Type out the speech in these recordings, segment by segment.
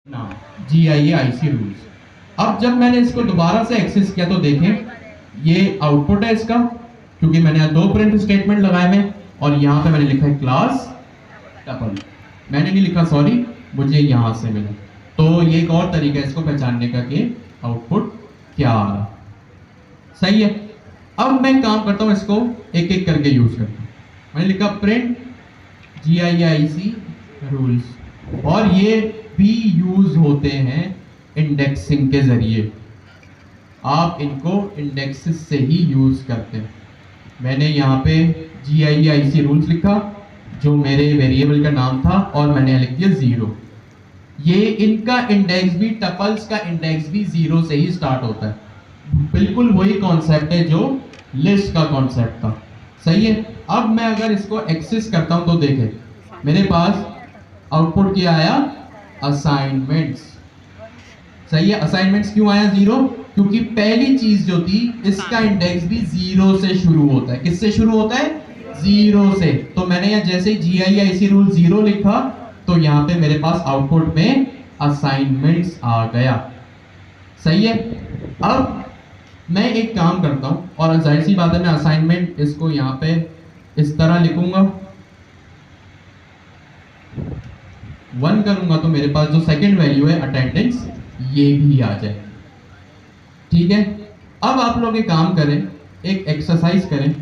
नाम GIAIC rules. अब जब मैंने इसको दोबारा से एक्सेस किया तो देखें ये आउटपुट है इसका, क्योंकि मैंने यहाँ दो प्रिंट स्टेटमेंट लगाए हैं और यहाँ पे मैंने लिखा है क्लास टपल। मैंने नहीं लिखा, सॉरी, मुझे यहाँ से मिला। तो ये एक और तरीका है इसको पहचानने का कि आउटपुट क्या आ रहा। सही है। अब मैं काम करता हूँ, इसको एक एक करके यूज करता हूँ। मैंने लिखा प्रिंट GIAIC रूल्स, और ये भी यूज होते हैं इंडेक्सिंग के जरिए। आप इनको इंडेक्सेस से ही यूज करते हैं। मैंने यहाँ पे GIAIC रूल्स लिखा जो मेरे वेरिएबल का नाम था, और मैंने लिख दिया 0। ये इनका इंडेक्स भी, टपल्स का इंडेक्स भी 0 से ही स्टार्ट होता है। बिल्कुल वही कॉन्सेप्ट है जो लिस्ट का कॉन्सेप्ट था। सही है। अब मैं अगर इसको एक्सेस करता हूं तो देखें मेरे पास आउटपुट क्या आया, असाइनमेंट्स। सही है। असाइनमेंट्स क्यों आया 0? क्योंकि पहली चीज जो थी इसका इंडेक्स भी 0 से शुरू होता है। किससे शुरू होता है? 0 से। तो मैंने यहाँ जैसे ही GIAIC रूल 0 लिखा तो यहाँ पे मेरे पास आउटपुट में असाइनमेंट्स आ गया। सही है। अब मैं एक काम करता हूं, और जाहिर सी बात है मैं असाइनमेंट इसको यहाँ पे इस तरह लिखूंगा 1 करूंगा तो मेरे पास जो सेकंड वैल्यू है अटेंडेंस, ये भी आ जाए। ठीक है। अब आप लोग एक काम करें, एक एक्सरसाइज करें।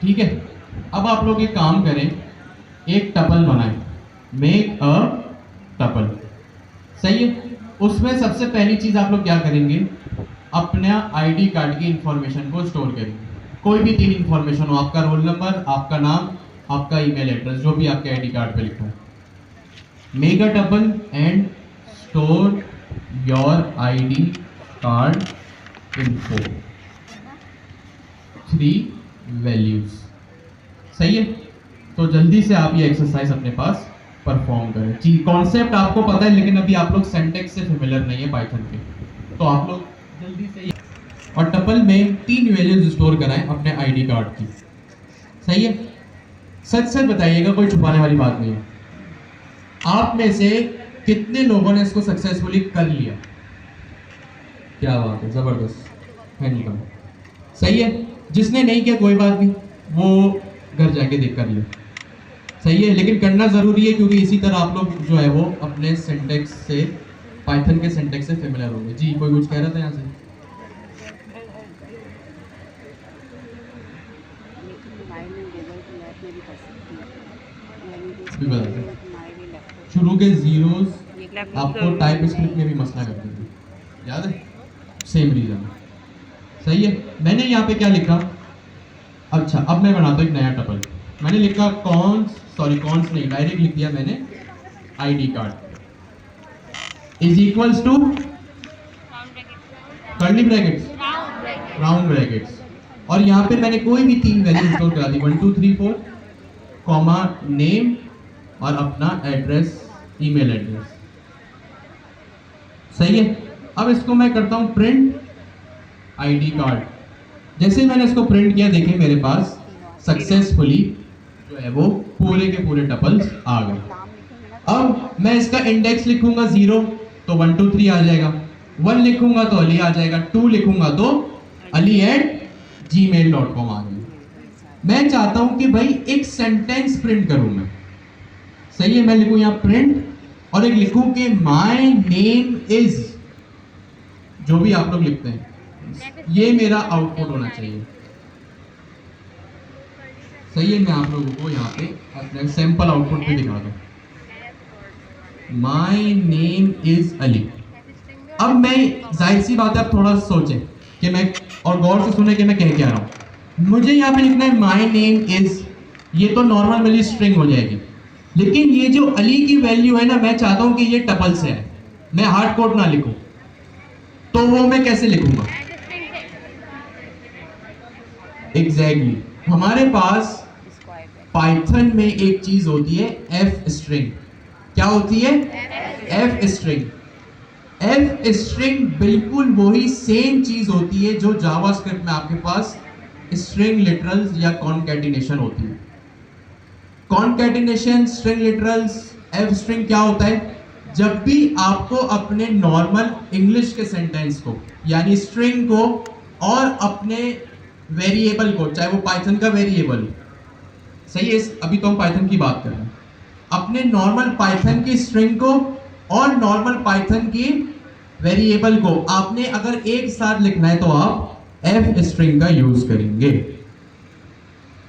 ठीक है। अब आप लोग एक काम करें, एक टपल बनाएं, मेक अ टपल। सही है। उसमें सबसे पहली चीज आप लोग क्या करेंगे, अपना आईडी कार्ड की इंफॉर्मेशन को स्टोर करेंगे। कोई भी 3 इंफॉर्मेशन हो, आपका रोल नंबर, आपका नाम, आपका ईमेल एड्रेस, जो भी आपके आईडी कार्ड पे लिखा है। Make a tuple and store your ID card info 3 values. सही है। तो जल्दी से आप ये एक्सरसाइज अपने पास परफॉर्म करें। जी, कॉन्सेप्ट आपको पता है, लेकिन अभी आप लोग सिंटैक्स से फेमिलियर नहीं है पाइथन के, तो आप लोग जल्दी से। और टपल में 3 वैल्यूज स्टोर कराएं अपने आईडी कार्ड की। सही है। सच सच बताइएगा, कोई छुपाने वाली बात नहीं है। आप में से कितने लोगों ने इसको सक्सेसफुली कर लिया? क्या बात है, जबरदस्त। हैंड। सही है। जिसने नहीं किया कोई बात नहीं, वो घर जाके देख कर ले। सही है। लेकिन करना जरूरी है, क्योंकि इसी तरह आप लोग जो है वो अपने सिंटैक्स से, पाइथन के सिंटैक्स से फेमिलियर होंगे। जी, कोई कुछ कह रहा था यहाँ से? शुरू के जीरोस आपको टाइप स्क्रिप्ट में भी मसला करते थे, याद है? Same reason. सही है। मैंने यहाँ पे क्या लिखा? अच्छा, अब मैं बनाता हूँ एक नया टपल। मैंने लिखा कॉन्स नहीं, डायरेक्ट लिख दिया मैंने ID card is equals to curly brackets, round brackets, और यहाँ पे मैंने कोई भी 3 वैल्यू स्टोर करा दी, 1 2 3 4, कॉमा, नेम और अपना एड्रेस, ईमेल एड्रेस। सही है। अब इसको मैं करता हूं प्रिंट आईडी कार्ड। जैसे मैंने इसको प्रिंट किया, देखिए मेरे पास सक्सेसफुली जो है वो पूरे के पूरे टपल्स आ गए। अब मैं इसका इंडेक्स लिखूंगा 0 तो 1 2 3 आ जाएगा, 1 लिखूंगा तो अली आ जाएगा, 2 लिखूंगा तो ali@gmail.com आ जाएगा। मैं चाहता हूं कि भाई एक सेंटेंस प्रिंट करूं मैं। सही है। मैं लिखूं यहां प्रिंट, और एक लिखूं कि माय नेम इज, जो भी आप लोग लिखते हैं, ये मेरा आउटपुट होना चाहिए। सही है। मैं आप लोगों को यहाँ पे अपने सैंपल आउटपुट पे दिखा दूं, माय नेम इज अली। अब मैं, जाहिर सी बात है, आप थोड़ा सोचें कि मैं, और गौर से सुने कि मैं कह क्या रहा हूं। मुझे यहाँ पे लिखना है माय नेम इज, ये तो नॉर्मल वाली स्ट्रिंग हो जाएगी, लेकिन ये जो अली की वैल्यू है ना, मैं चाहता हूं कि ये टपल से है। मैं हार्ड कोड ना लिखूं तो वो मैं कैसे लिखूंगा? एग्जैक्टली हमारे पास पाइथन में एक चीज होती है एफ स्ट्रिंग। क्या होती है? F string. एफ स्ट्रिंग बिल्कुल वही सेम चीज होती है जो जावास्क्रिप्ट में आपके पास स्ट्रिंग लिटरल्स या कॉनकैटिनेशन होती है। Concatenation, string literals, F string क्या होता है? जब भी आपको अपने नॉर्मल इंग्लिश के सेंटेंस को यानी स्ट्रिंग को और अपने वेरिएबल को, चाहे वो पाइथन का वेरिएबल, सही है, अभी तो हम पाइथन की बात कर रहे हैं, अपने नॉर्मल पाइथन की स्ट्रिंग को और नॉर्मल पाइथन की वेरिएबल को आपने अगर एक साथ लिखना है तो आप एफ स्ट्रिंग का यूज करेंगे।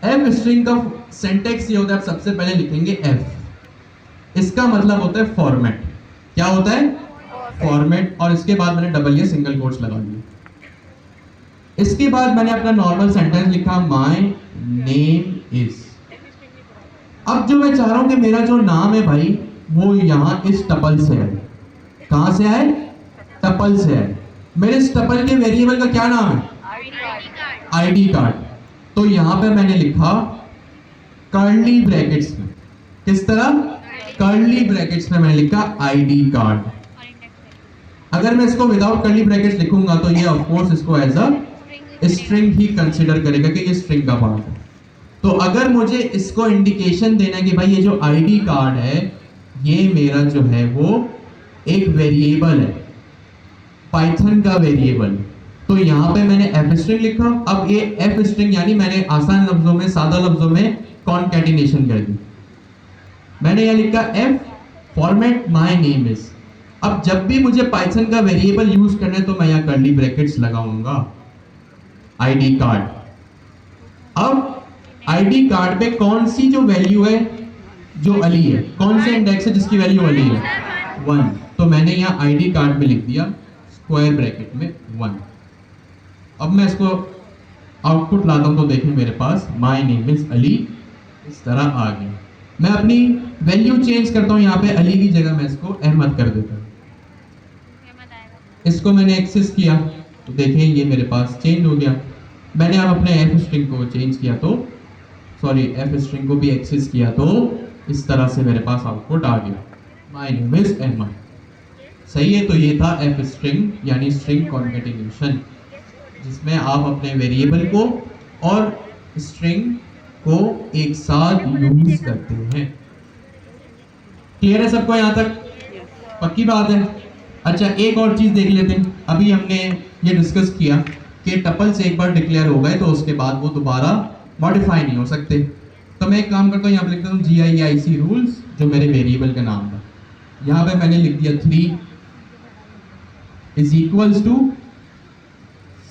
एफ स्ट्रिंग का सिंटैक्स ये होता है, आप सबसे पहले लिखेंगे एफ। इसका मतलब होता है फॉर्मेट। क्या होता है? फॉर्मेट। और इसके बाद मैंने डबल या सिंगल कोट्स लगा दिए। इसके बाद मैंने अपना नॉर्मल सेंटेंस लिखा, माय नेम इज। अब जो मैं चाह रहा हूं कि मेरा जो नाम है भाई वो यहां इस टपल से है। कहां से आए? टपल से है। मेरे इस टपल के वेरिएबल का क्या नाम है? ID card. तो यहां पे मैंने लिखा कर्ली ब्रैकेट्स में, किस तरह? कर्ली ब्रैकेट्स में मैंने लिखा आईडी कार्ड। अगर मैं इसको विदाउट कर्ली ब्रैकेट्स लिखूंगा तो ये ऑफ कोर्स इसको एज अ स्ट्रिंग ही कंसीडर करेगा कि ये स्ट्रिंग का पार्ट है। तो अगर मुझे इसको इंडिकेशन देना है कि भाई ये जो आईडी कार्ड है ये मेरा जो है वो एक वेरिएबल है, पाइथन का वेरिएबल, तो यहां पे मैंने एफ स्ट्रिंग लिखा। अब ये एफ स्ट्रिंग यानी मैंने आसान लफ्जों में, सादा लफ्जों में कॉनकैटिनेशन कर दी। मैंने यह लिखा F format my name is. अब जब भी मुझे पाइथन का वेरिएबल यूज करना है तो मैं यहां कर्ली ब्रैकेट्स लगाऊंगा, आईडी कार्ड। अब आईडी कार्ड पे कौन सी जो वैल्यू है, जो अली है, कौन से इंडेक्स है जिसकी वैल्यू अली है? 1। तो मैंने यहां आईडी कार्ड में लिख दिया स्क्वायर ब्रैकेट में 1। अब मैं इसको आउटपुट लाता हूं तो देखें मेरे पास माय नेम इज अली इस तरह आ गया। मैं अपनी वैल्यू चेंज करता हूं, यहां पे अली की जगह मैं इसको अहमद कर देता हूं। इसको मैंने एक्सेस किया तो देखें ये मेरे पास चेंज हो गया। मैंने अब अपने एफ स्ट्रिंग को चेंज किया तो एफ स्ट्रिंग को भी एक्सेस किया तो इस तरह से मेरे पास आउटपुट आ गया, माय नेम इज अहमद। सही है। तो ये था एफ स्ट्रिंग यानी स्ट्रिंग कॉन्कैटिनेशन, जिसमें आप अपने वेरिएबल को और स्ट्रिंग को एक साथ यूज करते हैं। क्लियर है सबको यहां तक? पक्की बात है। अच्छा एक और चीज देख लेते हैं। अभी हमने ये डिस्कस किया कि टपल से एक बार डिक्लेयर हो गए तो उसके बाद वो दोबारा मॉडिफाई नहीं हो सकते। तो मैं एक काम करता हूँ, यहाँ पे लिखता हूँ GIEIC रूल्स, जो मेरे वेरिएबल का नाम था। यहाँ पे मैंने लिख दिया 3 is equals to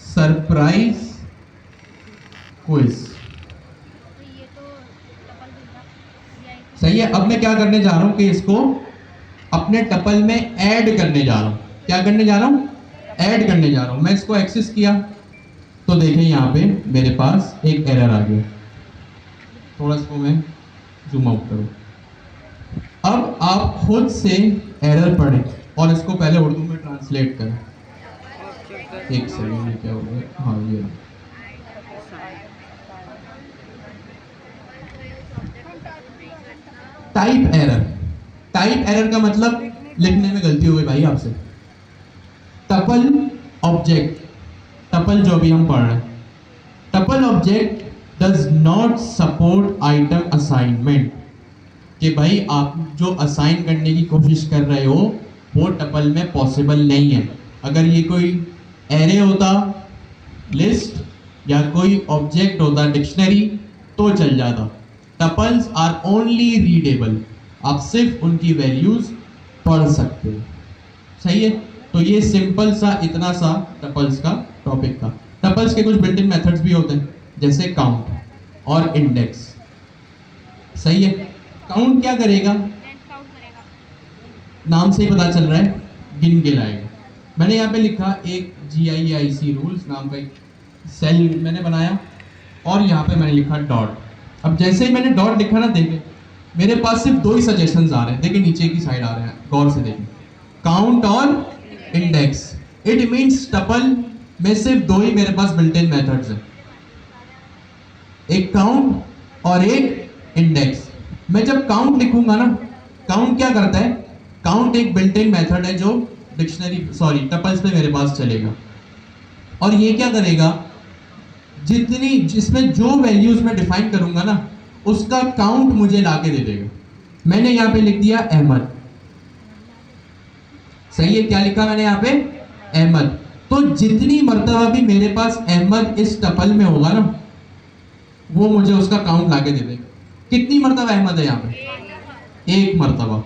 surprise quiz. सही है। अब मैं क्या करने जा रहा हूँ कि इसको अपने टपल में ऐड करने जा रहा हूँ। क्या करने जा रहा हूँ? ऐड करने जा रहा हूँ। मैं इसको एक्सेस किया तो देखें यहाँ पे मेरे पास एक एरर आ गया। थोड़ा इसको मैं जूम आउट करूँ। अब आप खुद से एरर पढ़ें और इसको पहले उर्दू में ट्रांसलेट करें। एक सेकंड में क्या हो गया? हाँ ये टाइप एरर। टाइप एरर का मतलब लिखने में गलती हो गई भाई आपसे। टपल ऑब्जेक्ट, टपल जो भी हम पढ़ रहे हैं, tuple object does not support item assignment. कि भाई आप जो असाइन करने की कोशिश कर रहे हो वो टपल में पॉसिबल नहीं है। अगर ये कोई एरे होता, लिस्ट या कोई ऑब्जेक्ट होता, डिक्शनरी, तो चल जाता। टपल्स आर ओनली रीडेबल, आप सिर्फ उनकी वैल्यूज पढ़ सकते हो। सही है। तो ये सिंपल सा इतना सा टपल्स का टॉपिक था। टपल्स के कुछ बिल्ट इन मेथड्स भी होते हैं जैसे काउंट और इंडेक्स। सही है। काउंट क्या करेगा? नाम से ही पता चल रहा है, गिन के लाएगा। मैंने यहाँ पे लिखा एक GIEIC रूल्स नाम का एक सेल मैंने बनाया और यहाँ पे मैंने लिखा डॉट। अब जैसे ही मैंने डॉट लिखा ना, देखें मेरे पास सिर्फ 2 ही सजेशंस आ रहे हैं। देखिए नीचे की साइड आ रहे हैं, गौर से देखें। काउंट और इंडेक्स। इट मींस टपल में सिर्फ दो ही मेरे पास बिल्ट इन मेथड्स हैं, एक काउंट और एक इंडेक्स। मैं जब काउंट लिखूंगा ना, काउंट क्या करता है, काउंट एक बिल्ट इन मेथड है जो टपल्स पे मेरे पास चलेगा। और ये क्या करेगा, जितनी जिसमें जो वैल्यूज मैं डिफाइन करूंगा ना, उसका काउंट मुझे लाके दे देगा। मैंने यहां पे लिख दिया अहमद, सही है, क्या लिखा मैंने यहाँ पे, अहमद। तो जितनी मर्तबा भी मेरे पास अहमद इस टपल में होगा ना, वो मुझे उसका काउंट लाके दे देगा। कितनी मर्तबा अहमद है यहाँ पे, एक मर्तबा।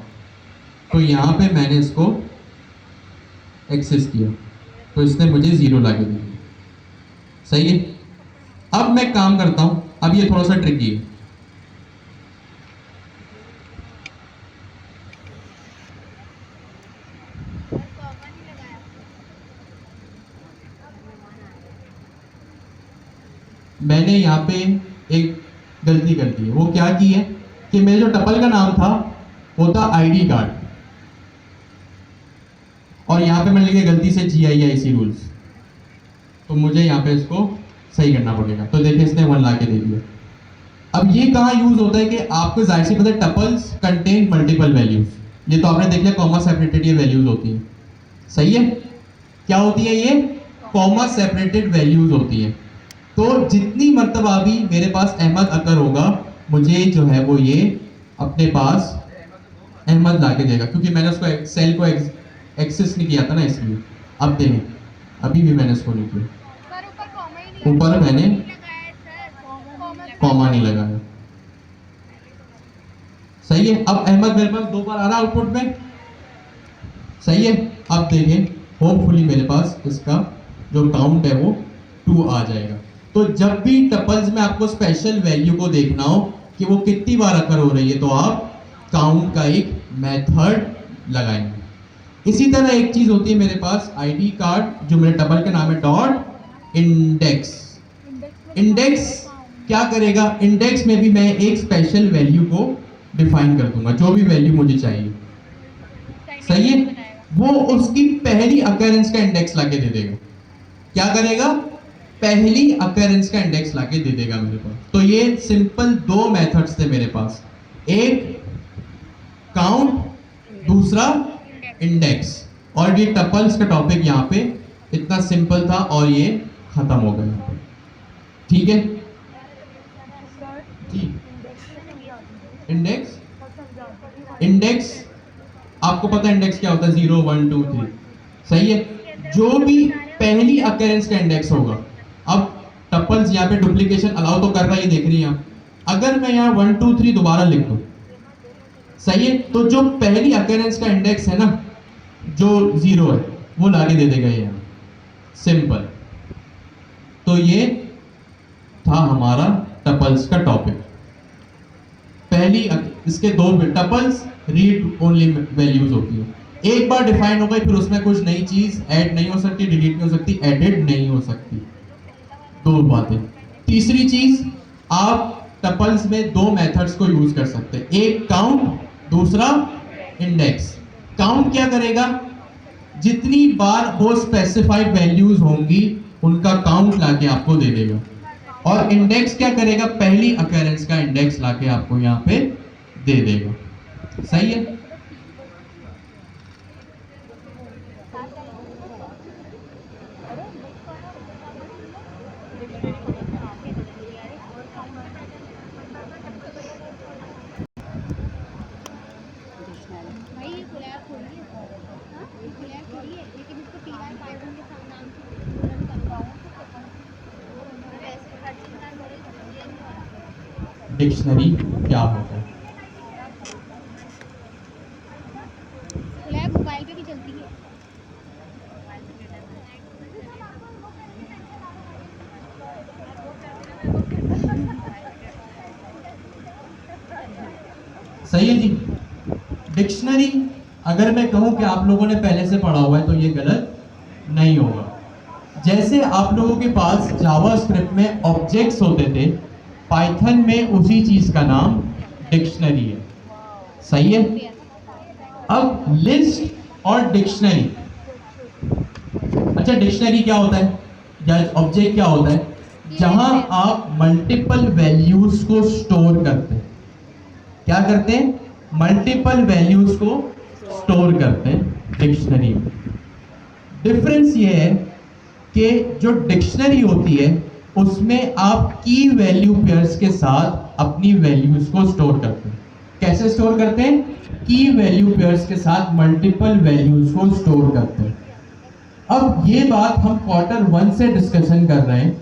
तो यहाँ पे मैंने इसको एक्सेस किया तो इसने मुझे 0 लाके दे दिया, सही है। अब मैं काम करता हूं, अब ये थोड़ा सा ट्रिकी है। मैंने यहाँ पे एक गलती कर दी है। वो क्या की है कि मेरे जो टपल का नाम था वो था आईडी कार्ड, और यहाँ पे मैंने लिखा गलती से GIIC रूल्स। तो मुझे यहाँ पे इसको सही करना पड़ेगा। तो देखिए इसने 1 ला के दे दिया। अब ये कहाँ यूज होता है कि आपको जाहिर सी पता है टपल्स कंटेन मल्टीपल वैल्यूज। ये तो आपने देख लिया, कॉमा सेपरेटेड ये वैल्यूज होती हैं, सही है। क्या होती है ये, कॉमा सेपरेटेड वैल्यूज होती है। तो जितनी मर्तबा भी मेरे पास अहमद अकर होगा, मुझे जो है वो ये अपने पास अहमद ला के देगा, क्योंकि मैंने उसको सेल को एक्सेस नहीं किया था ना, इसलिए। अब देखें, अभी भी मैंने इसको नहीं किया, ऊपर मैंने कॉमा नहीं लगाया, सही है। अब अहमद मेरे पास 2 बार आ रहा आउटपुट में, सही है। अब देखें, होपफुली मेरे पास इसका जो काउंट है वो 2 आ जाएगा। तो जब भी टपल्स में आपको स्पेशल वैल्यू को देखना हो कि वो कितनी बार अकर हो रही है, तो आप काउंट का एक मेथड लगाएंगे। इसी तरह एक चीज होती है मेरे पास आईडी कार्ड, जो मेरे टपल का नाम है, डॉट इंडेक्स। इंडेक्स क्या करेगा, इंडेक्स में भी मैं एक स्पेशल वैल्यू को डिफाइन कर दूंगा, जो भी वैल्यू मुझे चाहिए, सही है। वो उसकी पहली अकरेंस का इंडेक्स लाके दे देगा। क्या करेगा, पहली अकरेंस का इंडेक्स लाके दे देगा मेरे पास। तो ये सिंपल 2 मेथड्स थे मेरे पास, एक काउंट, दूसरा इंडेक्स। और ये टपल्स का टॉपिक यहाँ पे इतना सिंपल था और ये खत्म हो गया, ठीक है जी। इंडेक्स, इंडेक्स आपको पता है इंडेक्स क्या होता है, 0 1 2 3, सही है। जो भी पहली अकरेंस का इंडेक्स होगा, अब टपल्स यहाँ पे डुप्लीकेशन अलाउ तो कर रहा है, देख रही हैं आप। अगर मैं यहाँ 1 2 3 दोबारा लिख दूं, सही है, तो जो पहली अकरेंस का इंडेक्स है ना, जो 0 है, वो लाके दे देगा यहाँ, सिंपल। तो ये था हमारा टपल्स का टॉपिक। पहली इसके 2 टपल्स रीड ओनली वैल्यूज होती है, एक बार डिफाइन हो गई, फिर उसमें कुछ नई चीज ऐड नहीं हो सकती, डिलीट नहीं हो सकती, एडिट नहीं हो सकती। 2 बातें। तीसरी चीज, आप टपल्स में 2 मेथड्स को यूज कर सकते हैं, एक काउंट, दूसरा इंडेक्स। काउंट क्या करेगा, जितनी बार वो स्पेसिफाइड वैल्यूज होंगी उनका काउंट लाके आपको दे देगा। और इंडेक्स क्या करेगा, पहली अकरेंस का इंडेक्स लाके आपको यहाँ पे दे देगा, सही है। डिक्शनरी क्या होता है, मोबाइल पे भी चलती है। सही है जी। डिक्शनरी अगर मैं कहूं कि आप लोगों ने पहले से पढ़ा हुआ है तो ये गलत नहीं होगा। जैसे आप लोगों के पास जावास्क्रिप्ट में ऑब्जेक्ट्स होते थे, पाइथन में उसी चीज का नाम डिक्शनरी है, सही है। अब लिस्ट और डिक्शनरी। अच्छा, डिक्शनरी क्या होता है या ऑब्जेक्ट क्या होता है? जहां आप मल्टीपल वैल्यूज को स्टोर करते हैं। क्या करते हैं? मल्टीपल वैल्यूज को स्टोर करते हैं डिक्शनरी में। डिफरेंस ये है कि जो डिक्शनरी होती है उसमें आप की वैल्यू पेयर्स के साथ अपनी वैल्यूज को स्टोर करते हैं। कैसे स्टोर करते हैं? की वैल्यू पेयर्स के साथ मल्टीपल वैल्यूज को स्टोर करते हैं। अब ये बात हम Q1 से डिस्कशन कर रहे हैं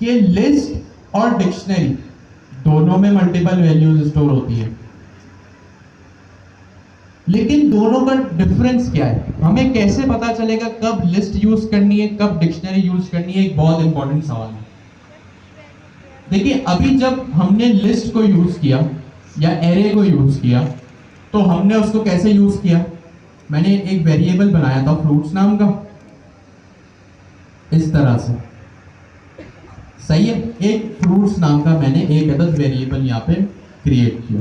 कि लिस्ट और डिक्शनरी दोनों में मल्टीपल वैल्यूज स्टोर होती है, लेकिन दोनों का डिफरेंस क्या है? हमें कैसे पता चलेगा कब लिस्ट यूज करनी है, कब डिक्शनरी यूज करनी है? एक बहुत इंपॉर्टेंट सवाल है। देखिए, अभी जब हमने लिस्ट को यूज किया या एरे को यूज किया, तो हमने उसको कैसे यूज किया? मैंने एक वेरिएबल बनाया था फ्रूट्स नाम का, इस तरह से। सही है, एक फ्रूट्स नाम का मैंने एक अदद वेरिएबल यहां पे क्रिएट किया।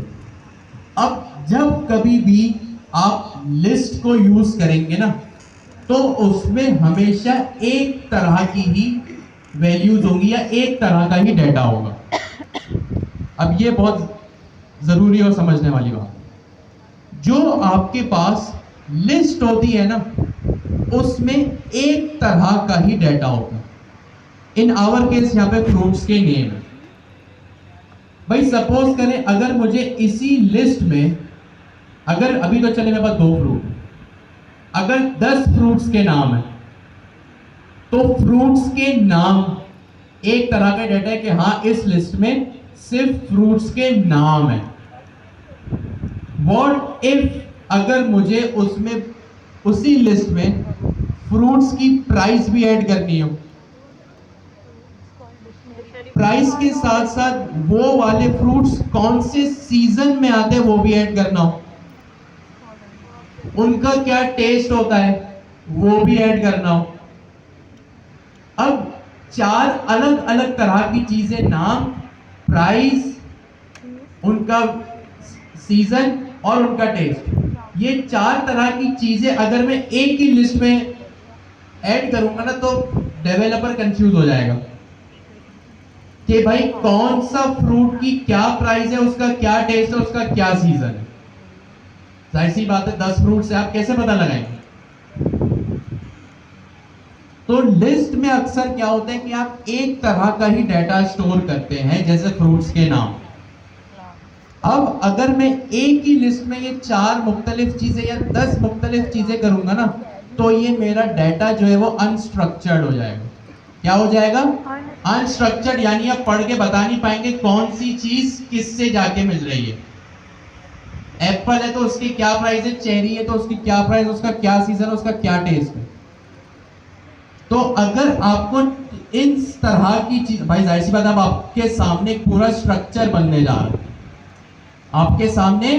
अब जब कभी भी आप लिस्ट को यूज करेंगे ना, तो उसमें हमेशा एक तरह की ही वैल्यूज होंगी या एक तरह का ही डेटा होगा। अब ये बहुत जरूरी और समझने वाली बात। जो आपके पास लिस्ट होती है ना, उसमें एक तरह का ही डेटा होता है। इन आवर केस यहां पे फ्रूट्स के नेम है। भाई सपोज करें, अगर मुझे इसी लिस्ट में, अगर अभी तो चले मेरे पास 2 फ्रूट, अगर 10 फ्रूट्स के नाम है, तो फ्रूट्स के नाम एक तरह का डेटा है कि हाँ, इस लिस्ट में सिर्फ फ्रूट्स के नाम है। व्हाट इफ अगर मुझे उसमें, उसी लिस्ट में फ्रूट्स की प्राइस भी ऐड करनी हो? प्राइस के साथ साथ वो वाले फ्रूट्स कौन से सीजन में आते हैं वो भी ऐड करना हो, उनका क्या टेस्ट होता है वो भी ऐड करना हो। अब 4 अलग अलग तरह की चीजें, नाम, प्राइस, उनका सीजन और उनका टेस्ट, ये 4 तरह की चीजें अगर मैं एक ही लिस्ट में ऐड करूंगा ना, तो डेवलपर कंफ्यूज हो जाएगा कि भाई कौन सा फ्रूट की क्या प्राइस है, उसका क्या टेस्ट है, उसका क्या सीजन है। जाहिर सी बात है, 10 फ्रूट से आप कैसे पता लगाएंगे? तो लिस्ट में अक्सर क्या होता है कि आप एक तरह का ही डेटा स्टोर करते हैं, जैसे फ्रूट्स के नाम। अब अगर मैं एक ही लिस्ट में ये 4 मुख्तलिफ चीजें या 10 मुख्तलिफ चीजें करूंगा ना, तो ये मेरा डेटा जो है वो अनस्ट्रक्चर्ड हो जाएगा। क्या हो जाएगा? अनस्ट्रक्चर्ड, यानी आप पढ़ के बता नहीं पाएंगे कौन सी चीज किससे जाके मिल रही है। एप्पल है तो उसकी क्या प्राइस है, चेरी है तो उसकी क्या प्राइस, उसका क्या सीजन, उसका क्या टेस्ट है। तो अगर आपको इस तरह की चीज, भाई जाहिर सी बात, अब आपके सामने पूरा स्ट्रक्चर बनने जा रहा है, आपके सामने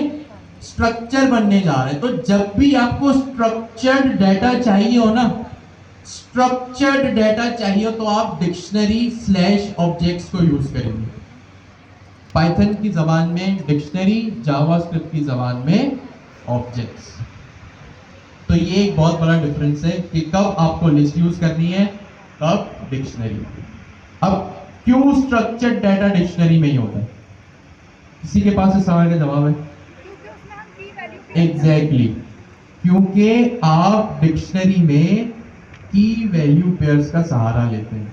स्ट्रक्चर बनने जा रहा है। तो जब भी आपको स्ट्रक्चर्ड डेटा चाहिए हो ना, स्ट्रक्चर्ड डेटा चाहिए हो, तो आप डिक्शनरी स्लैश ऑब्जेक्ट्स को यूज करेंगे। पाइथन की जबान में डिक्शनरी, जावास्क्रिप्ट की जबान में ऑब्जेक्ट्स। तो ये एक बहुत बड़ा डिफरेंस है कि कब आपको लिस्ट यूज करनी है, कब डिक्शनरी। अब क्यों स्ट्रक्चर्ड डेटा डिक्शनरी में ही होता है? किसी के पास इस सवाल का जवाब है? एग्जैक्टली, क्योंकि आप डिक्शनरी में की वैल्यू पेयर्स का सहारा लेते हैं।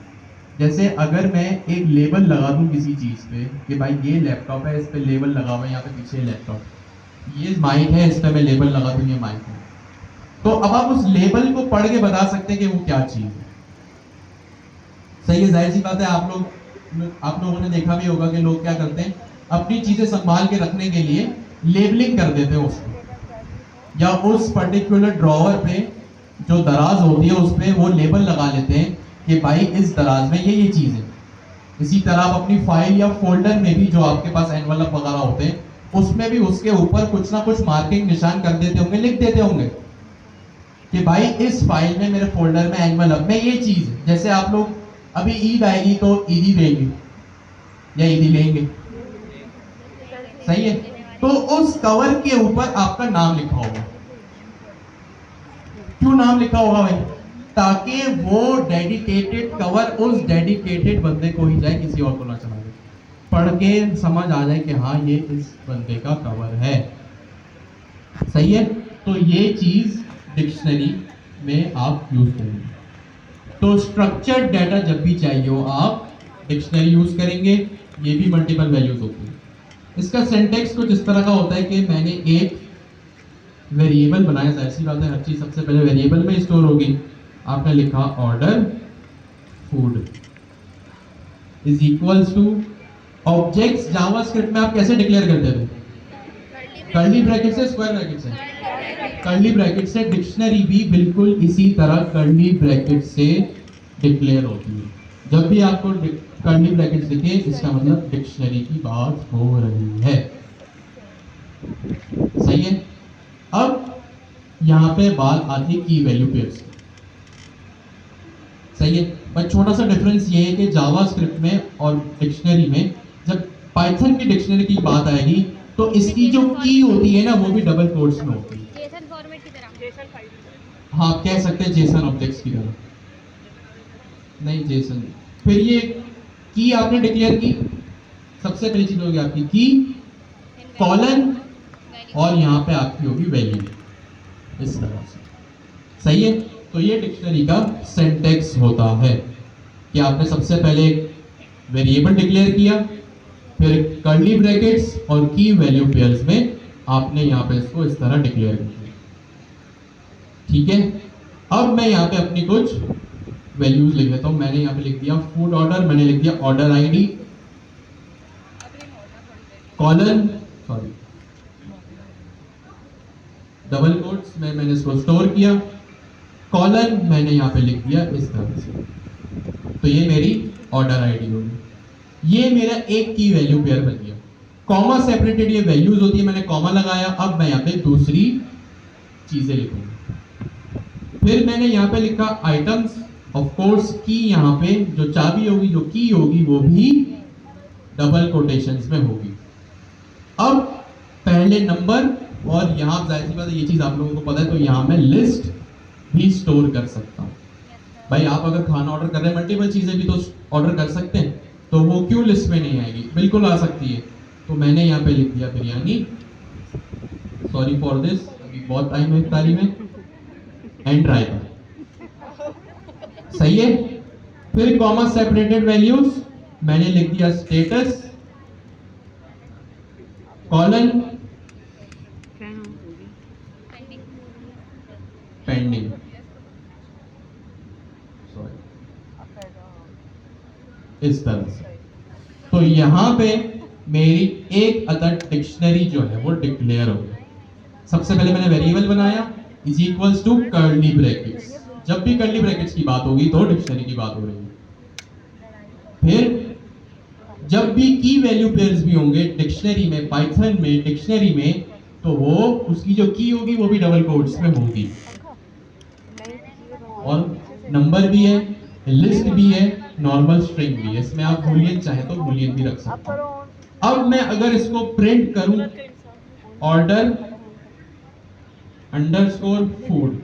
जैसे अगर मैं एक लेबल लगा दूं किसी चीज पे कि भाई ये लैपटॉप है, इस पे लेबल लगा हुआ है, यहाँ पे पीछे लैपटॉप, ये माइक है, इस पे मैं लेबल लगा दूं ये माइक है, तो अब आप उस लेबल को पढ़ के बता सकते हैं कि वो क्या चीज है। सही है, जाहिर सी बात है। आप लोगों ने देखा भी होगा कि लोग क्या करते हैं, अपनी चीजें संभाल के रखने के लिए लेबलिंग कर देते हैं उसको, या उस पर्टिकुलर ड्रॉवर पे जो दराज होती है उस पे वो लेबल लगा लेते हैं कि भाई इस दराज में ये चीज है। इसी तरह आप अपनी फाइल या फोल्डर में भी, जो आपके पास एनवलप वगैरह होते हैं, उसमें भी उसके ऊपर कुछ ना कुछ मार्किंग निशान कर देते होंगे, लिख देते होंगे कि भाई इस फाइल में, मेरे फोल्डर में, एनवलप में ये चीज है। जैसे आप लोग अभी ईद आएगी तो ईदी देंगे या ईदी लेंगे, सही है, तो उस कवर के ऊपर आपका नाम लिखा होगा। क्यों नाम लिखा होगा भाई? ताकि वो डेडिकेटेड कवर उस डेडिकेटेड बंदे को ही जाए, किसी और को ना चला जाए, पढ़ के समझ आ जाए कि हाँ ये इस बंदे का कवर है। सही है? तो ये चीज डिक्शनरी में आप यूज करेंगे। तो स्ट्रक्चर्ड डाटा जब भी चाहिए हो आप डिक्शनरी यूज करेंगे। ये भी मल्टीपल वैल्यूज होती है। इसका सिंटेक्स कुछ इस तरह का होता है कि मैंने एक वेरिएबल बनाया, जाहिर सी बात है हर चीज सबसे पहले वेरिएबल में स्टोर होगी। आपने लिखा order food is equals two objects. JavaScript में आप कैसे डिक्लेयर करते थे? कर्ली ब्रैकेट से, स्क्वायर ब्रैकेट से? कर्ली ब्रैकेट से। डिक्शनरी भी बिल्कुल इसी तरह कर्ली ब्रैकेट से डिक्लेयर होती है। जब भी आपको कर्ली ब्रैकेट दिखे इसका मतलब डिक्शनरी की बात हो रही है। सही है? अब यहां पे बात आती है की वैल्यू पेयर्स। सही है? पर छोटा सा डिफरेंस ये है कि जावास्क्रिप्ट में और डिक्शनरी में, जब पाइथन की डिक्शनरी की बात आएगी तो इसकी जो की होती है ना वो भी डबल कोट्स में होती है। जेसन फॉर्मेट की तरह, जेसन फाइल। हाँ, कह सकते हैं जेसन ऑब्जेक्ट्स की तरह। नहीं जेसन। फिर ये की आपने डिक्लेयर की, सबसे पहली चीज होगी आपकी की, कॉलन, और यहाँ पे आपकी होगी वैल्यू, इस तरह से। सही है? तो ये डिक्शनरी का सिंटेक्स होता है कि आपने सबसे पहले वेरिएबल डिक्लेयर किया, फिर कर्ली ब्रैकेट्स और की वैल्यू पेयर्स में आपने यहाँ पे इसको इस तरह डिक्लेयर किया। ठीक है? अब मैं यहाँ पे अपनी कुछ वैल्यूज लिख देता हूँ। मैंने यहाँ पे लिख दिया फूड ऑर्डर, मैंने लिख दिया order ID, colon, sorry double quotes में मैंने इसको स्टोर किया, कॉलन मैंने यहाँ पे लिख दिया इस तरह से। तो ये मेरी ऑर्डर आईडी होगी। ये मेरा एक की वैल्यू पेयर बन गया। कॉमा सेपरेटेड ये वैल्यूज होती है, मैंने कॉमा लगाया। अब मैं यहाँ पे दूसरी चीजें लिखूंगा। फिर मैंने यहाँ पे लिखा आइटम्स, ऑफ कोर्स की यहाँ पे जो चाबी होगी, जो की होगी वो भी डबल कोटेशंस में होगी। अब पहले नंबर, और यहाँ जाहिर सी बात है ये चीज आप लोगों को पता है, तो यहाँ मैं लिस्ट भी स्टोर कर सकता हूँ। भाई आप अगर खाना ऑर्डर कर रहे हैं, मल्टीपल चीजें भी तो ऑर्डर कर सकते हैं, तो वो क्यों लिस्ट में नहीं आएगी? बिल्कुल आ सकती है। तो मैंने यहाँ पे लिख दिया बिरयानी, सॉरी फॉर दिस, अभी बहुत टाइम है इफ्तारी में, एंड रायता। सही है? फिर कॉमा सेपरेटेड वैल्यूज मैंने लिख दिया स्टेटस, कॉलन, पेंडिंग, इस तरह से। तो यहां पे मेरी एक अदर डिक्शनरी जो है वो डिक्लेयर हो गई। सबसे पहले मैंने वेरिएबल बनाया is equals to curly brackets. जब भी कर्ली ब्रैकेट्स की बात होगी तो डिक्शनरी की बात हो रही है। फिर जब भी की वैल्यू पेयर्स भी होंगे डिक्शनरी में, पाइथन में, डिक्शनरी में, तो वो उसकी जो की होगी वो भी डबल कोट्स में होगी। और नंबर भी है, लिस्ट भी है, नॉर्मल स्ट्रिंग भी है। इसमें आप बूलियन चाहे तो बूलियन भी रख सकते हैं। अब मैं अगर इसको प्रिंट करूं ऑर्डर अंडरस्कोर फूड,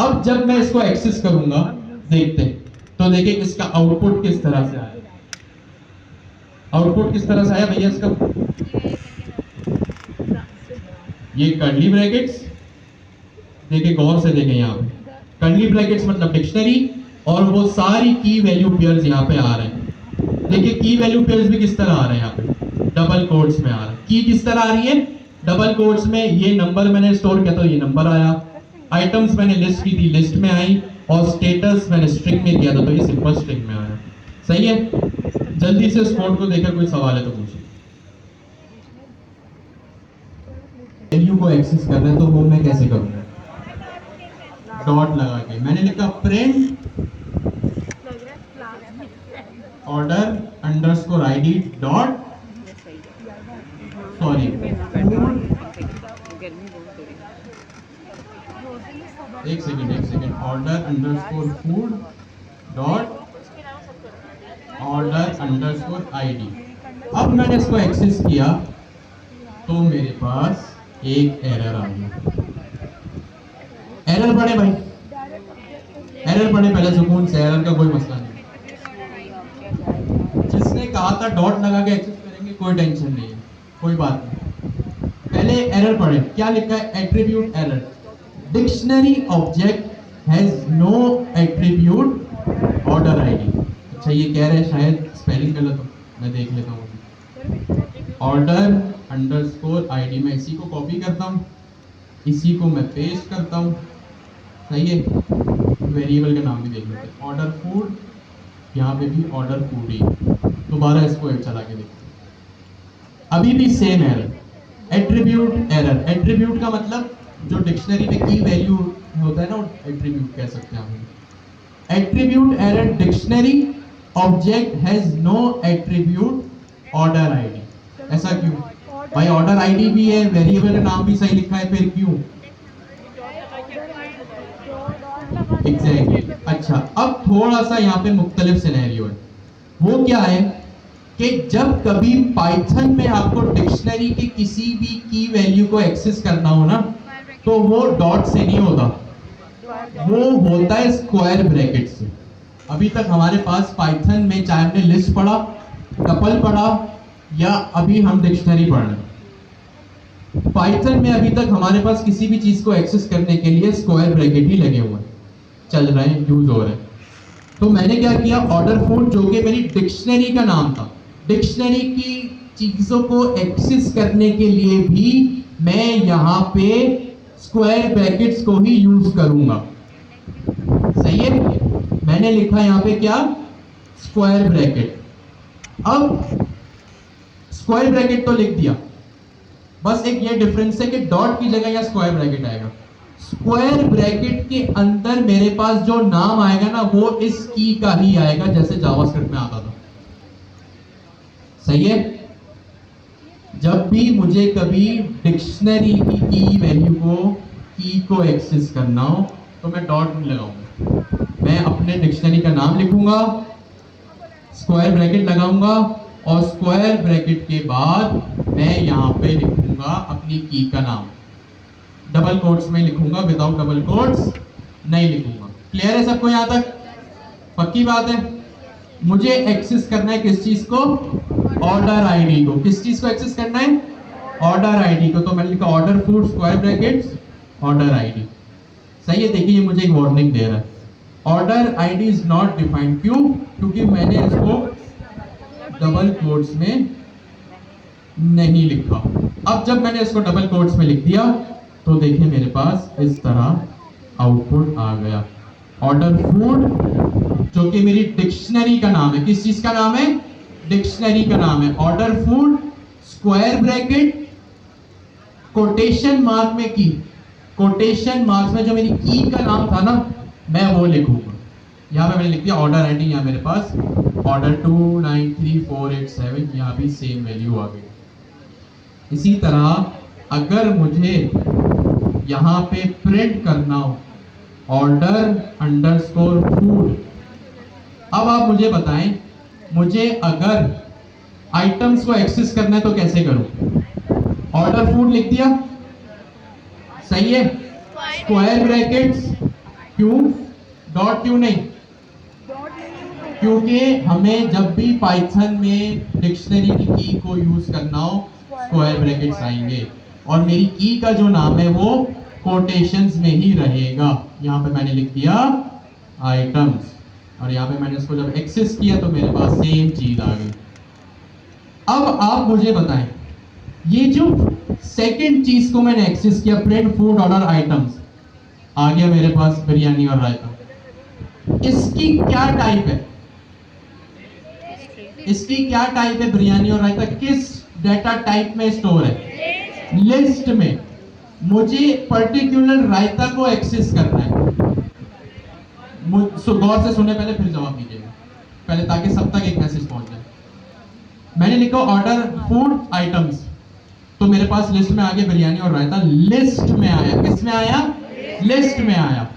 अब जब मैं इसको एक्सेस करूंगा, देखते हैं तो देखिए इसका आउटपुट किस तरह से आया। आउटपुट किस तरह से आया भैया इसका? ये कर्ली ब्रैकेट्स, देखिए गौर से देखें, यहाँ पे कर्ली ब्रैकेट्स मतलब डिक्शनरी, और वो सारी की वैल्यू पेयर्स यहाँ पे आ रहे हैं। देखिए की वैल्यू पेयर्स भी किस तरह आ रहे हैं, यहाँ पे डबल कोट्स में आ रहा है। की किस तरह आ रही है? डबल कोट्स में। ये नंबर मैंने स्टोर किया तो ये नंबर आया, आइटम्स मैंने लिस्ट की थी, लिस्ट में आई, और स्टेटस मैंने स्ट्रिंग में किया था तो ये सिंपल स्ट्रिंग में आया। सही है? जल्दी से इस कोड को देखकर कोई सवाल है तो पूछिए। वैल्यू को एक्सेस करना है तो वो मैं कैसे करूंगा? डॉट लगा के मैंने लिखा print order underscore ID dot, sorry एक second, order underscore food dot order underscore ID. अब मैंने इसको एक्सेस किया तो मेरे पास एक एरर आ गया। एरर पढ़े भाई, एरर पढ़े पहले सुकून से, एरर का कोई मसला नहीं। जिसने कहा था डॉट लगा के एक्सेस करेंगे, कोई टेंशन नहीं है, कोई बात नहीं। पहले एरर पढ़े, क्या लिखा है? Attribute error, dictionary object has no attribute order ID. अच्छा ये कह रहे हैं शायद स्पेलिंग गलत हो, मैं देख लेता हूँ। ऑर्डर अंडरस्कोर आईडी, मैं इसी को कॉपी करता हूँ, इसी को मैं पेस्ट करता हूँ, सही है। वेरिएबल का नाम भी देख लेते हैं, ऑर्डर फूड, यहाँ पे भी ऑर्डर फूड ही। दोबारा इसको चला के देखते हैं, अभी भी same error, attribute error. Attribute का मतलब जो डिक्शनरी में की वैल्यू होता है ना, एट्रीब्यूट कह सकते हैं हम। Attribute error, dictionary object has no attribute order ID. ऐसा क्यों भाई? ऑर्डर आईडी भी है, वेरिएबल का नाम भी सही लिखा है, फिर क्यों? एग्जैक्टली। अच्छा अब थोड़ा सा यहाँ पे मुख्तलिफ सिनेरियो है। वो क्या है कि जब कभी पाइथन में आपको डिक्शनरी के किसी भी की वैल्यू को एक्सेस करना हो ना, तो वो डॉट से नहीं होता, वो होता है स्क्वायर ब्रैकेट से। अभी तक हमारे पास पाइथन में चाहे हमने लिस्ट पढ़ा, टपल पढ़ा, या अभी हम डिक्शनरी पढ़ रहे हैं, पाइथन में अभी तक हमारे पास किसी भी चीज को एक्सेस करने के लिए स्क्वायर ब्रैकेट ही लगे हुए हैं, चल रहे हैं, यूज हो रहे हैं। तो मैंने क्या किया, ऑर्डर फूड जो कि मेरी डिक्शनरी का नाम था, डिक्शनरी की चीजों को एक्सेस करने के लिए भी मैं यहाँ पे स्क्वायर ब्रैकेट्स को ही यूज करूंगा, सही है। मैंने लिखा यहाँ पे क्या, स्क्वायर ब्रैकेट। अब स्क्वायर ब्रैकेट तो लिख दिया, बस एक ये डिफरेंस है कि डॉट की जगह या स्क्वायर ब्रैकेट आएगा। स्क्वायर ब्रैकेट के अंदर मेरे पास जो नाम आएगा ना, वो इस की का ही आएगा, जैसे जावास्क्रिप्ट में आता था, सही है। जब भी मुझे कभी डिक्शनरी की वैल्यू को एक्सेस करना हो, तो मैं डॉट नहीं लगाऊंगा, मैं अपने डिक्शनरी का नाम लिखूंगा, स्क्वायर ब्रैकेट लगाऊंगा, और स्क्वायर ब्रैकेट के बाद मैं यहाँ पे लिखूंगा अपनी की का नाम, डबल कोट्स में लिखूंगा, विदाउट डबल कोट्स नहीं लिखूंगा। क्लियर है सबको यहाँ तक? पक्की बात है। मुझे एक्सेस करना है किस चीज को? ऑर्डर आईडी को। किस चीज को एक्सेस करना है? ऑर्डर आईडी को। तो मैंने लिखा order food square brackets order ID, सही है। देखिए ये मुझे एक वार्निंग दे रहा है, order ID is not defined. क्यों? क्योंकि मैंने इसको डबल कोट्स में नहीं लिखा। अब जब मैंने इसको डबल कोट्स में लिख दिया, तो देखिए मेरे पास इस तरह आउटपुट आ गया, ऑर्डर फूड, जो कि मेरी डिक्शनरी का नाम है। किस चीज का नाम है? डिक्शनरी का नाम है। Order food square bracket quotation mark में की, कोटेशन मार्क्स में जो मेरी की का नाम था ना, मैं वो लिखूंगा। यहाँ पे मैंने लिख दिया ऑर्डर आईडी, यहाँ मेरे पास ऑर्डर 293487, यहाँ भी सेम वैल्यू आ गई। इसी तरह अगर मुझे यहाँ पे प्रिंट करना हो ऑर्डर अंडरस्कोर फूड, अब आप मुझे बताएं, मुझे अगर आइटम्स को एक्सेस करना है तो कैसे करूं? ऑर्डर फूड लिख दिया, सही है, स्क्वायर ब्रैकेट्स, क्यों डॉट क्यों नहीं? क्योंकि हमें जब भी पाइथन में डिक्शनरी की को यूज करना हो, स्क्वायर ब्रैकेट्स आएंगे, और मेरी की का जो नाम है वो कोटेशंस में ही रहेगा। यहाँ पे मैंने लिख दिया आइटम्स, और यहाँ पे मैंने इसको जब एक्सेस किया तो मेरे पास सेम चीज आ गई। अब आप मुझे बताएं, ये जो सेकंड चीज को मैंने एक्सेस किया, प्रिंट फूड ऑर्डर आइटम्स, आ गया मेरे पास बिरयानी और रायता, इसकी क्या टाइप है? इसकी क्या टाइप है? बिरयानी और रायता किस डेटा टाइप में स्टोर है? लिस्ट में। मुझे पर्टिकुलर रायता को एक्सेस करना है, गौर से सुने पहले, फिर जवाब दीजिएगा पहले, ताकि सब तक एक मैसेज पहुंच जाए। मैंने लिखा ऑर्डर फूड आइटम्स, तो मेरे पास लिस्ट में आ गया बिरयानी और रायता, लिस्ट में आया। किस में आया? लिस्ट में आया।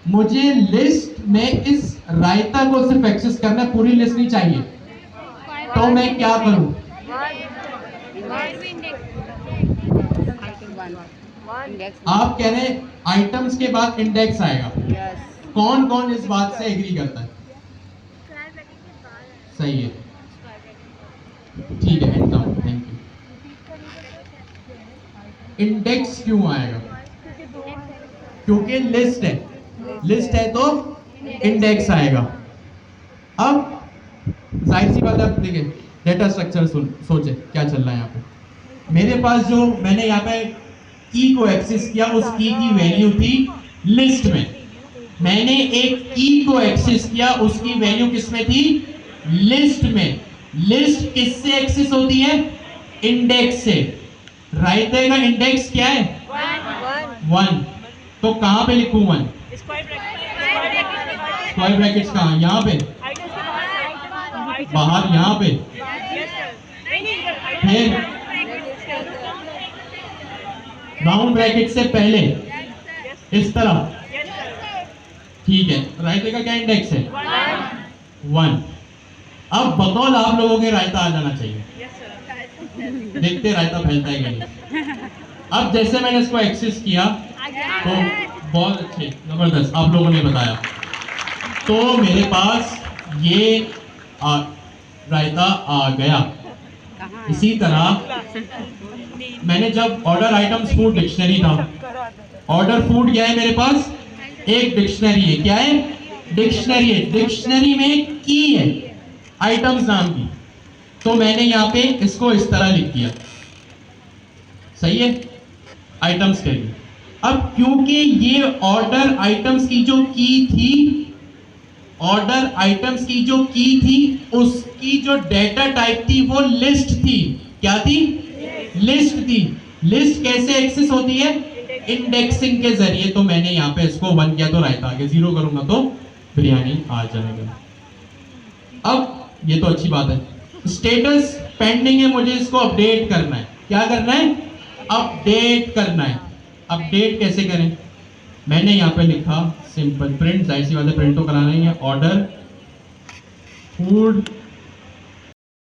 मुझे लिस्ट में इस रायता को सिर्फ एक्सेस करना है, पूरी लिस्ट नहीं चाहिए। तो मैं क्या करूं? आप कह रहे हैं आइटम्स के बाद इंडेक्स आएगा। कौन कौन इस बात से एग्री करता है? सही है, ठीक है, hands down, thank you. Index क्यों आएगा? क्योंकि लिस्ट है, लिस्ट है तो इंडेक्स आएगा। अब जाहिर सी बात है, आप देखिए डेटा स्ट्रक्चर सोचे क्या चल रहा है यहाँ पे। मेरे पास जो मैंने यहाँ पे की को एक्सेस किया, उस की वैल्यू थी लिस्ट में। मैंने एक की को एक्सेस किया, उसकी वैल्यू किसमें थी? लिस्ट में। लिस्ट किससे एक्सेस होती है? इंडेक्स से। रायते का इंडेक्स क्या है? 1। तो कहां पे लिखूं 1? स्क्वायर ब्रैकेट्स कहां? यहां पे, बाहर यहां पे, फिर राउंड ब्रैकेट से पहले इस तरह, ठीक है। रायते का क्या इंडेक्स है? 1। अब बकौल आप लोगों के रायता आ जाना चाहिए। देखते रायता फैलता है कि नहीं। अब जैसे मैंने इसको एक्सेस किया तो बहुत अच्छे, जबरदस्त आप लोगों ने बताया, तो मेरे पास ये रायता आ गया। इसी तरह मैंने जब ऑर्डर आइटम्स फूड डिक्शनरी था, ऑर्डर फूड क्या है मेरे पास? एक डिक्शनरी है। क्या है? डिक्शनरी है। डिक्शनरी में की है आइटम्स नाम की, तो मैंने यहाँ पे इसको इस तरह लिख दिया। सही है, आइटम्स के लिए। अब क्योंकि ये ऑर्डर आइटम्स की जो की थी, ऑर्डर आइटम्स की जो की थी, उसकी जो डेटा टाइप थी वो लिस्ट थी। क्या थी? लिस्ट थी। लिस्ट कैसे एक्सेस होती है? इंडेक्सिंग के जरिए। तो मैंने यहाँ पे इसको 1 किया तो रायता आगे, 0 करूंगा तो बिरयानी आ जाएगा। अब ये तो अच्छी बात है। स्टेटस पेंडिंग है, मुझे इसको अपडेट करना है। क्या करना है? अपडेट करना है। अपडेट कैसे करें? मैंने यहाँ पे लिखा सिंपल प्रिंट, जाहिर सी बात है प्रिंट तो कराना ही है, ऑर्डर फूड